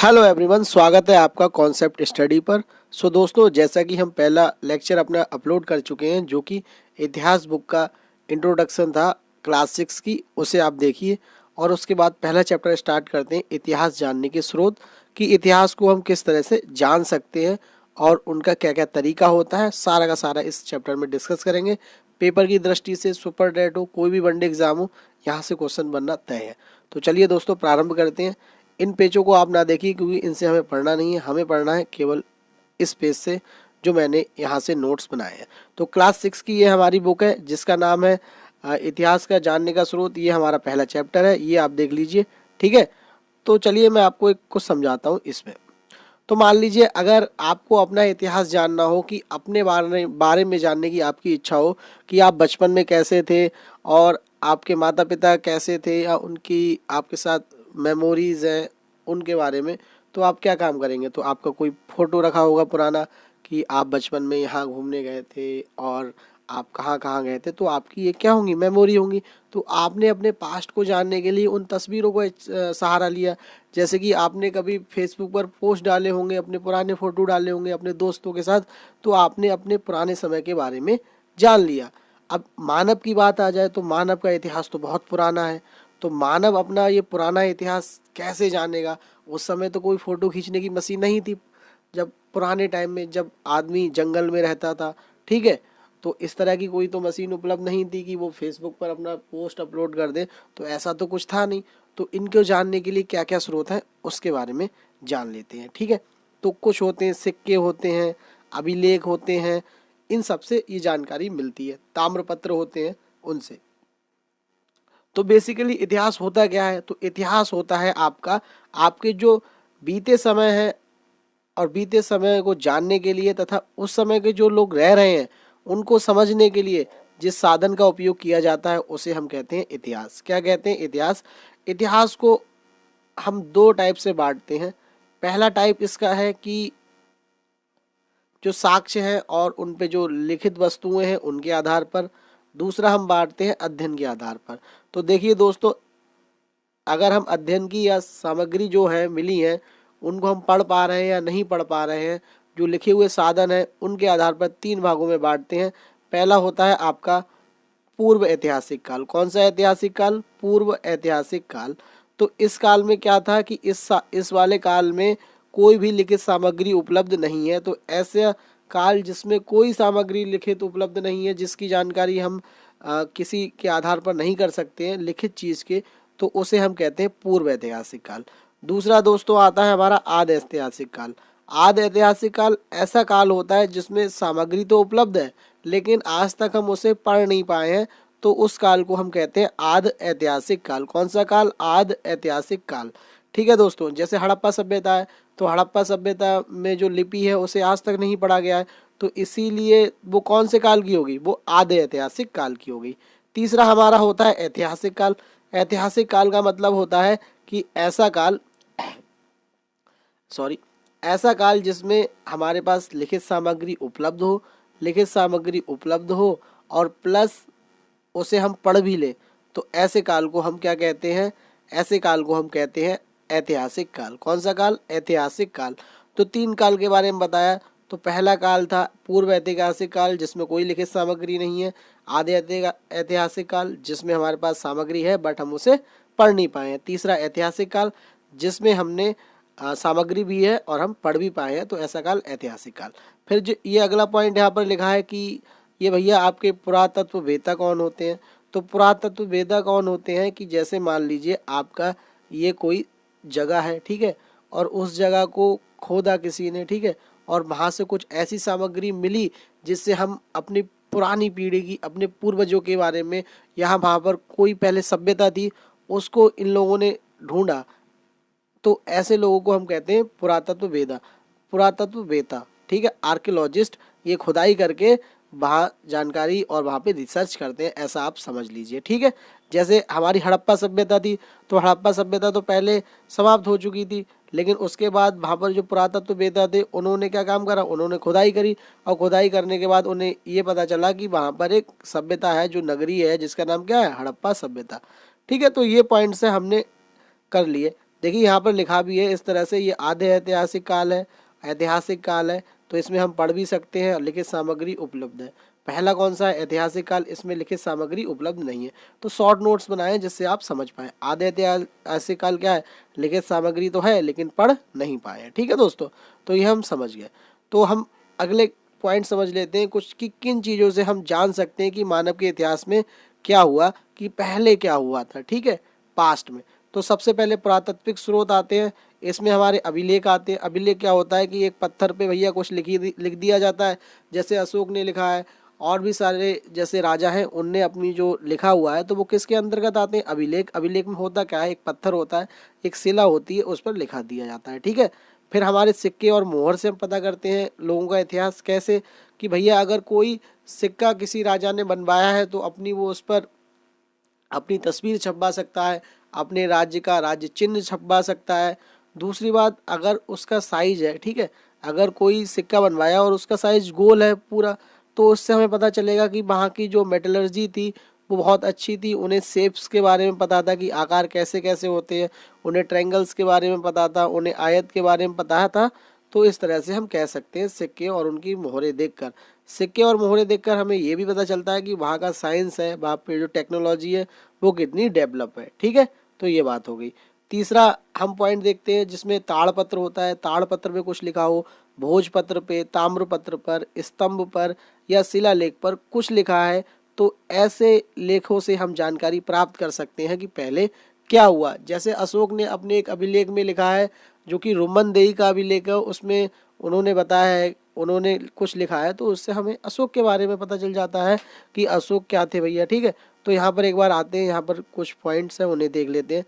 Hello everyone, स्वागत है आपका कॉन्सेप्ट स्टडी पर। दोस्तों, जैसा कि हम पहला लेक्चर अपना अपलोड कर चुके हैं जो कि इतिहास बुक का इंट्रोडक्शन था क्लास 6 की, उसे आप देखिए। और उसके बाद पहला चैप्टर स्टार्ट करते हैं, इतिहास जानने के स्रोत, कि इतिहास को हम किस तरह से जान सकते हैं और उनका क्या क्या तरीका होता है, सारा का सारा इस चैप्टर में डिस्कस करेंगे। पेपर की दृष्टि से सुपर डेट हो, कोई भी वनडे एग्जाम हो, यहाँ से क्वेश्चन बनना तय है। तो चलिए दोस्तों, प्रारंभ करते हैं। इन पेजों को आप ना देखिए क्योंकि इनसे हमें पढ़ना नहीं है, हमें पढ़ना है केवल इस पेज से जो मैंने यहाँ से नोट्स बनाए हैं। तो क्लास 6 की ये हमारी बुक है जिसका नाम है इतिहास का जानने का स्रोत। ये हमारा पहला चैप्टर है, ये आप देख लीजिए, ठीक है। तो चलिए मैं आपको एक कुछ समझाता हूँ इसमें। तो मान लीजिए अगर आपको अपना इतिहास जानना हो, कि अपने बारे में जानने की आपकी इच्छा हो कि आप बचपन में कैसे थे और आपके माता पिता कैसे थे या उनकी आपके साथ मेमोरीज हैं उनके बारे में, तो आप क्या काम करेंगे। तो आपका कोई फ़ोटो रखा होगा पुराना कि आप बचपन में यहाँ घूमने गए थे और आप कहाँ कहाँ गए थे, तो आपकी ये क्या होंगी, मेमोरी होंगी। तो आपने अपने पास्ट को जानने के लिए उन तस्वीरों को सहारा लिया। जैसे कि आपने कभी फेसबुक पर पोस्ट डाले होंगे, अपने पुराने फ़ोटो डाले होंगे अपने दोस्तों के साथ, तो आपने अपने पुराने समय के बारे में जान लिया। अब मानव की बात आ जाए तो मानव का इतिहास तो बहुत पुराना है। तो मानव अपना ये पुराना इतिहास कैसे जानेगा। उस समय तो कोई फ़ोटो खींचने की मशीन नहीं थी, जब पुराने टाइम में जब आदमी जंगल में रहता था, ठीक है। तो इस तरह की कोई तो मशीन उपलब्ध नहीं थी कि वो फेसबुक पर अपना पोस्ट अपलोड कर दे, तो ऐसा तो कुछ था नहीं। तो इनको जानने के लिए क्या क्या स्रोत हैं उसके बारे में जान लेते हैं, ठीक है। तो कुछ होते हैं सिक्के होते हैं, अभिलेख होते हैं, इन सब से ये जानकारी मिलती है। ताम्रपत्र होते हैं उनसे। तो बेसिकली इतिहास होता क्या है, तो इतिहास होता है आपका आपके जो बीते समय है और बीते समय को जानने के लिए तथा उस समय के जो लोग रह रहे हैं उनको समझने के लिए जिस साधन का उपयोग किया जाता है उसे हम कहते हैं इतिहास। क्या कहते हैं, इतिहास। इतिहास को हम दो टाइप से बांटते हैं। पहला टाइप इसका है कि जो साक्ष्य हैं और उन पे जो लिखित वस्तुएं हैं उनके आधार पर। दूसरा हम बांटते हैं अध्ययन के आधार पर। तो देखिए दोस्तों, अगर हम अध्ययन की या सामग्री जो है मिली है उनको हम पढ़ पा रहे हैं या नहीं पढ़ पा रहे हैं, जो लिखे हुए साधन हैं उनके आधार पर तीन भागों में बांटते हैं। पहला होता है आपका पूर्व ऐतिहासिक काल। कौन सा ऐतिहासिक काल, पूर्व ऐतिहासिक काल। तो इस काल में क्या था कि इस वाले काल में कोई भी लिखित सामग्री उपलब्ध नहीं है। तो ऐसे काल जिसमें कोई सामग्री लिखित उपलब्ध नहीं है, जिसकी जानकारी हम किसी के आधार पर नहीं कर सकते हैं लिखित चीज़ के, तो उसे हम कहते हैं पूर्व ऐतिहासिक काल। दूसरा दोस्तों आता है हमारा आदि ऐतिहासिक काल। आदि ऐतिहासिक काल ऐसा काल होता है जिसमें सामग्री तो उपलब्ध है लेकिन आज तक हम उसे पढ़ नहीं पाए हैं, तो उस काल को हम कहते हैं आदि ऐतिहासिक काल। कौन सा काल, आदि ऐतिहासिक काल, ठीक है दोस्तों। जैसे हड़प्पा सभ्यता है, तो हड़प्पा सभ्यता में जो लिपि है उसे आज तक नहीं पढ़ा गया है, तो इसीलिए वो कौन से काल की होगी, वो आदि ऐतिहासिक काल की होगी। तीसरा हमारा होता है ऐतिहासिक काल। ऐतिहासिक काल का मतलब होता है कि ऐसा काल ऐसा काल जिसमें हमारे पास लिखित सामग्री उपलब्ध हो, लिखित सामग्री उपलब्ध हो और प्लस उसे हम पढ़ भी ले, तो ऐसे काल को हम क्या कहते हैं, ऐसे काल को हम कहते हैं ऐतिहासिक काल। कौन सा काल, ऐतिहासिक काल। तो तीन काल के बारे में बताया। तो पहला काल था पूर्व ऐतिहासिक काल जिसमें कोई लिखित सामग्री नहीं है। आदि ऐतिहासिक काल जिसमें हमारे पास सामग्री है बट हम उसे पढ़ नहीं पाए हैं। तीसरा ऐतिहासिक काल जिसमें हमने सामग्री भी है और हम पढ़ भी पाए हैं, तो ऐसा काल ऐतिहासिक काल। फिर जो ये अगला पॉइंट यहाँ पर लिखा है कि ये भैया आपके पुरातत्व वेता कौन होते हैं। तो पुरातत्व वेता कौन होते हैं कि जैसे मान लीजिए आपका ये कोई जगह है, ठीक है, और उस जगह को खोदा किसी ने, ठीक है, और वहाँ से कुछ ऐसी सामग्री मिली जिससे हम अपनी पुरानी पीढ़ी की, अपने पूर्वजों के बारे में, यहाँ वहाँ पर कोई पहले सभ्यता थी उसको इन लोगों ने ढूंढा, तो ऐसे लोगों को हम कहते हैं पुरातत्व वेदा, पुरातत्व वेता, ठीक है। आर्कियोलॉजिस्ट ये खुदाई करके वहाँ जानकारी और वहाँ पे रिसर्च करते हैं, ऐसा आप समझ लीजिए, ठीक है। जैसे हमारी हड़प्पा सभ्यता थी, तो हड़प्पा सभ्यता तो पहले समाप्त हो चुकी थी, लेकिन उसके बाद वहाँ पर जो पुरातत्व वेता थे उन्होंने क्या काम करा, उन्होंने खुदाई करी और खुदाई करने के बाद उन्हें ये पता चला कि वहाँ पर एक सभ्यता है जो नगरी है जिसका नाम क्या है, हड़प्पा सभ्यता, ठीक है। तो ये पॉइंट से हमने कर लिए। देखिए यहाँ पर लिखा भी है इस तरह से, ये आधे ऐतिहासिक काल है, ऐतिहासिक काल है, तो इसमें हम पढ़ भी सकते हैं, लिखित सामग्री उपलब्ध है। पहला कौन सा है, ऐतिहासिक काल, इसमें लिखित सामग्री उपलब्ध नहीं है। तो शॉर्ट नोट्स बनाएं जिससे आप समझ पाए। आधे ऐतिहासिक काल क्या है, लिखित सामग्री तो है लेकिन पढ़ नहीं पाए। ठीक है दोस्तों, तो ये हम समझ गए। तो हम अगले पॉइंट समझ लेते हैं कुछ कि किन चीज़ों से हम जान सकते हैं कि मानव के इतिहास में क्या हुआ, कि पहले क्या हुआ था। ठीक है, पास्ट में। तो सबसे पहले पुरातात्विक स्रोत आते हैं, इसमें हमारे अभिलेख आते हैं। अभिलेख क्या होता है कि एक पत्थर पे भैया कुछ लिख दिया जाता है, जैसे अशोक ने लिखा है और भी सारे जैसे राजा हैं उनने अपनी जो लिखा हुआ है, तो वो किसके अंतर्गत आते हैं, अभिलेख। अभिलेख में होता क्या है, एक पत्थर होता है, एक शिला होती है, उस पर लिखा दिया जाता है। ठीक है, फिर हमारे सिक्के और मोहर से हम पता करते हैं लोगों का इतिहास। कैसे, कि भैया अगर कोई सिक्का किसी राजा ने बनवाया है तो अपनी वो उस पर अपनी तस्वीर छपवा सकता है, अपने राज्य का राज्य चिन्ह छपवा सकता है। दूसरी बात, अगर उसका साइज है, ठीक है, अगर कोई सिक्का बनवाया और उसका साइज गोल है पूरा, तो उससे हमें पता चलेगा कि वहाँ की जो मेटलर्जी थी वो बहुत अच्छी थी। उन्हें शेप्स के बारे में पता था कि आकार कैसे कैसे होते हैं, उन्हें ट्रायंगल्स के बारे में पता था, उन्हें आयत के बारे में पता था। तो इस तरह से हम कह सकते हैं सिक्के और उनकी मोहरें देखकर। सिक्के और मोहरें देखकर हमें ये भी पता चलता है कि वहाँ का साइंस है, वहाँ पे जो टेक्नोलॉजी है वो कितनी डेवलप है। ठीक है, तो ये बात हो गई। तीसरा हम पॉइंट देखते हैं जिसमें ताड़पत्र होता है। ताड़पत्र में कुछ लिखा हो, भोजपत्र पे, ताम्रपत्र पर, स्तंभ पर या शिलालेख पर कुछ लिखा है, तो ऐसे लेखों से हम जानकारी प्राप्त कर सकते हैं कि पहले क्या हुआ। जैसे अशोक ने अपने एक अभिलेख में लिखा है जो कि रुमनदेही का अभिलेख है, उसमें उन्होंने बताया है, उन्होंने कुछ लिखा है, तो उससे हमें अशोक के बारे में पता चल जाता है कि अशोक क्या थे भैया। ठीक है, तो यहाँ पर एक बार आते हैं, यहाँ पर कुछ पॉइंट्स हैं उन्हें देख लेते हैं।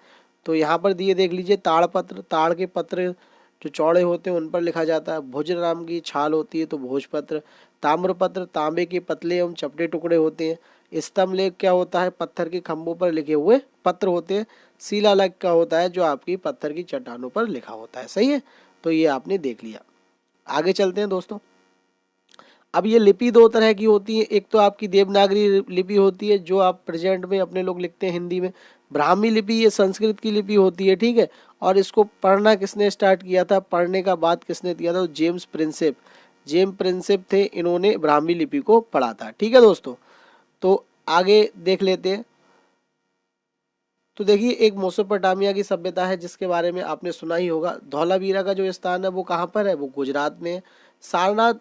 तो यहाँ पर दिए देख लीजिए, ताड़पत्र, ताड़ के पत्र जो चौड़े होते हैं उन पर लिखा जाता है। भुजराम की छाल होती है तो भोजपत्र। ताम्रपत्र तांबे के पतले एवं चपटे टुकड़े होते हैं। स्तंभ लेख क्या होता है, पत्थर के खंभों पर लिखे हुए पत्र होते हैं। शिलालेख का होता है जो आपकी पत्थर की चट्टानों पर लिखा होता है। सही है, तो ये आपने देख लिया। आगे चलते हैं दोस्तों। अब ये लिपि दो तरह की होती है, एक तो आपकी देवनागरी लिपि होती है जो आप प्रेजेंट में अपने लोग लिखते हैं हिंदी में। ब्राह्मी लिपि ये संस्कृत की लिपि होती है। ठीक है, और इसको पढ़ना किसने स्टार्ट किया था, पढ़ने का बात किसने दिया था, तो जेम्स प्रिंसेप। जेम्स प्रिंसेप थे, इन्होंने ब्राह्मी लिपि को पढ़ा था। ठीक है दोस्तों, तो आगे देख लेते हैं। तो देखिए, एक मेसोपोटामिया की सभ्यता है जिसके बारे में आपने सुना ही होगा। धौलावीरा का जो स्थान है वो कहाँ पर है, वो गुजरात में है। सारनाथ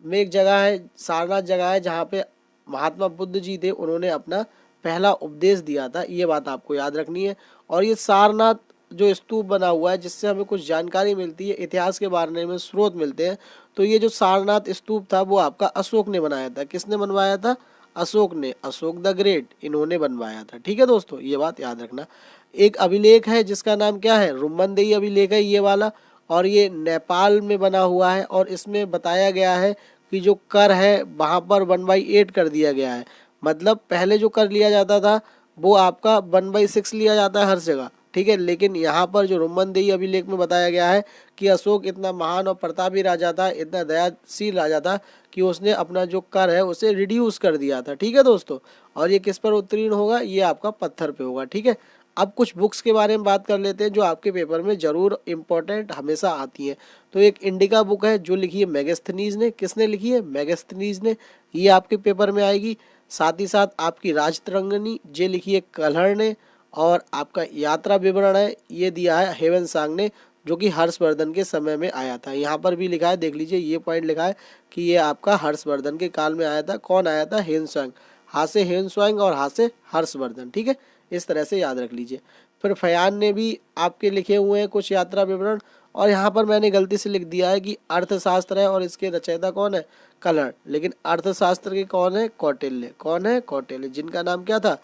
में एक जगह है, सारनाथ जगह है जहाँ पे महात्मा बुद्ध जी थे, उन्होंने अपना पहला उपदेश दिया था। ये बात आपको याद रखनी है। और ये सारनाथ जो स्तूप बना हुआ है जिससे हमें कुछ जानकारी मिलती है, इतिहास के बारे में स्रोत मिलते हैं। तो ये जो सारनाथ स्तूप था वो आपका अशोक ने बनाया था। किसने बनवाया था, अशोक ने, अशोक द ग्रेट, इन्होंने बनवाया था। ठीक है दोस्तों, ये बात याद रखना। एक अभिलेख है जिसका नाम क्या है, रुमनदेही अभिलेख है ये वाला, और ये नेपाल में बना हुआ है। और इसमें बताया गया है कि जो कर है वहाँ पर 1/8 कर दिया गया है। मतलब पहले जो कर लिया जाता था वो आपका 1/6 लिया जाता है हर जगह। ठीक है, लेकिन यहाँ पर जो रुमनदेही अभिलेख में बताया गया है कि अशोक इतना महान और प्रतापी राजा था, इतना दयाशील राजा था कि उसने अपना जो कर है उसे रिड्यूस कर दिया था। ठीक है दोस्तों, और ये किस पर उत्तीर्ण होगा, ये आपका पत्थर पे होगा। ठीक है, अब कुछ बुक्स के बारे में बात कर लेते हैं जो आपके पेपर में जरूर इम्पोर्टेंट हमेशा आती हैं। तो एक इंडिका बुक है जो लिखी है मेगास्थनीज ने। किसने लिखी है, मेगास्थनीज ने, ये आपके पेपर में आएगी। साथ ही साथ आपकी राजतरंगिणी ये लिखी है कल्हड़ ने। और आपका यात्रा विवरण है ये दिया है हेवन सांग ने, जो कि हर्षवर्धन के समय में आया था। यहाँ पर भी लिखा है, देख लीजिए, ये पॉइंट लिखा है कि ये आपका हर्षवर्धन के काल में आया था। कौन आया था, हेवन सांग, हाथ से हेवन सांग और हाथ से हर्षवर्धन। ठीक है, इस तरह से याद रख लीजिए। फिर फयान ने भी आपके लिखे हुए हैं कुछ यात्रा विवरण। और यहाँ पर मैंने गलती से लिख दिया है कि अर्थशास्त्र है और इसके रचयिता कौन है, कल्हड़, लेकिन अर्थशास्त्र के कौन है, कौटिल्य। कौन है, कौटिल्य, जिनका नाम क्या था,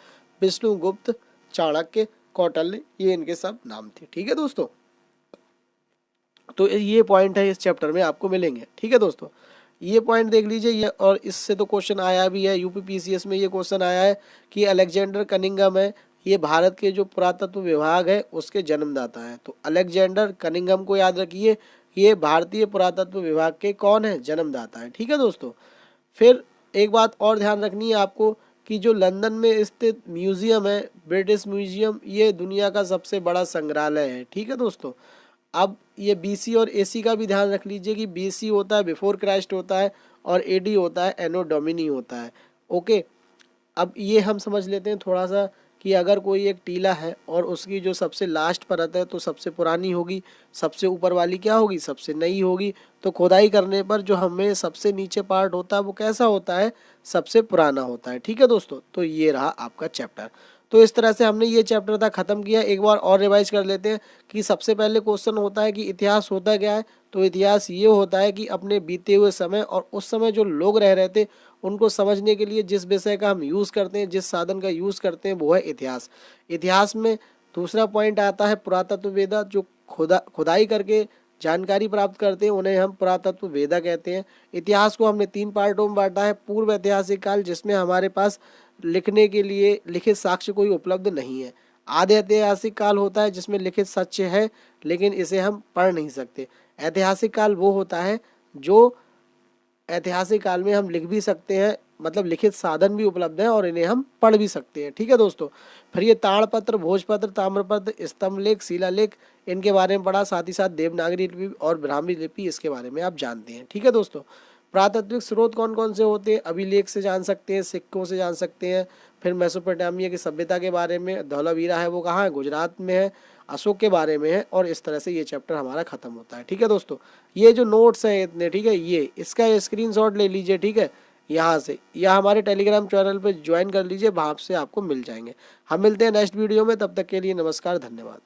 विष्णुगुप्त, चाणक्य, कौटिल्य, ये इनके सब नाम थे। ठीक है दोस्तों, तो ये पॉइंट है इस चैप्टर में आपको मिलेंगे। ठीक है दोस्तों, ये पॉइंट देख लीजिए ये। और इससे तो क्वेश्चन आया भी है, यूपीपीसीएस में ये क्वेश्चन आया है कि अलेक्जेंडर कनिंघम है, ये भारत के जो पुरातत्व विभाग है उसके जन्मदाता है। तो अलेक्जेंडर कनिंघम को याद रखिए, ये भारतीय पुरातत्व विभाग के कौन है, जन्मदाता है। ठीक है दोस्तों, फिर एक बात और ध्यान रखनी है आपको कि जो लंदन में स्थित म्यूजियम है, ब्रिटिश म्यूजियम, ये दुनिया का सबसे बड़ा संग्रहालय है। ठीक है दोस्तों। अब ये बीसी और एसी का भी ध्यान रख लीजिए कि बीसी होता है बिफोर क्राइस्ट होता है और एडी होता है एनो डोमिनी होता है। ओके, अब ये हम समझ लेते हैं थोड़ा सा कि अगर कोई एक टीला है और उसकी जो सबसे लास्ट परत है तो सबसे पुरानी होगी, सबसे ऊपर वाली क्या होगी, सबसे नई होगी। तो खुदाई करने पर जो हमें सबसे नीचे पार्ट होता है वो कैसा होता है, सबसे पुराना होता है। ठीक है दोस्तों, तो ये रहा आपका चैप्टर। तो इस तरह से हमने ये चैप्टर था ख़त्म किया। एक बार और रिवाइज कर लेते हैं कि सबसे पहले क्वेश्चन होता है कि इतिहास होता क्या है। तो इतिहास ये होता है कि अपने बीते हुए समय और उस समय जो लोग रह रहे थे उनको समझने के लिए जिस विषय का हम यूज़ करते हैं, जिस साधन का यूज़ करते हैं वो है इतिहास। इतिहास में दूसरा पॉइंट आता है पुरातत्व वेदा, जो खुदाई करके जानकारी प्राप्त करते हैं उन्हें हम पुरातत्व वेदा कहते हैं। इतिहास को हमने 3 पार्टों में बांटा है। पूर्व ऐतिहासिक काल, जिसमें हमारे पास लिखने के लिए लिखित साक्ष्य कोई उपलब्ध नहीं है। आधे ऐतिहासिक काल होता है जिसमें लिखित सत्य है लेकिन इसे हम पढ़ नहीं सकते। ऐतिहासिक काल वो होता है जो ऐतिहासिक काल में हम लिख भी सकते हैं, मतलब लिखित साधन भी उपलब्ध है और इन्हें हम पढ़ भी सकते हैं। ठीक है दोस्तों। फिर ये ताड़पत्र, भोजपत्र, ताम्रपत्र, स्तंभलेख, शिलालेख, इनके बारे में पढ़ा। साथ ही साथ देवनागरी लिपि और ब्राह्मी लिपि, इसके बारे में आप जानते हैं। ठीक है दोस्तों। पुरातात्विक स्रोत कौन कौन से होते हैं, अभिलेख से जान सकते हैं, सिक्कों से जान सकते हैं। फिर मेसोपोटामिया की सभ्यता के बारे में, धौलावीरा है वो कहाँ है, गुजरात में है, अशोक के बारे में है। और इस तरह से ये चैप्टर हमारा खत्म होता है। ठीक है दोस्तों। ये जो नोट्स हैं इतने, ठीक है, ये इसका स्क्रीनशॉट ले लीजिए। ठीक है, यहाँ से या हमारे टेलीग्राम चैनल पे ज्वाइन कर लीजिए, वहाँ से आपको मिल जाएंगे। हम मिलते हैं नेक्स्ट वीडियो में, तब तक के लिए नमस्कार, धन्यवाद।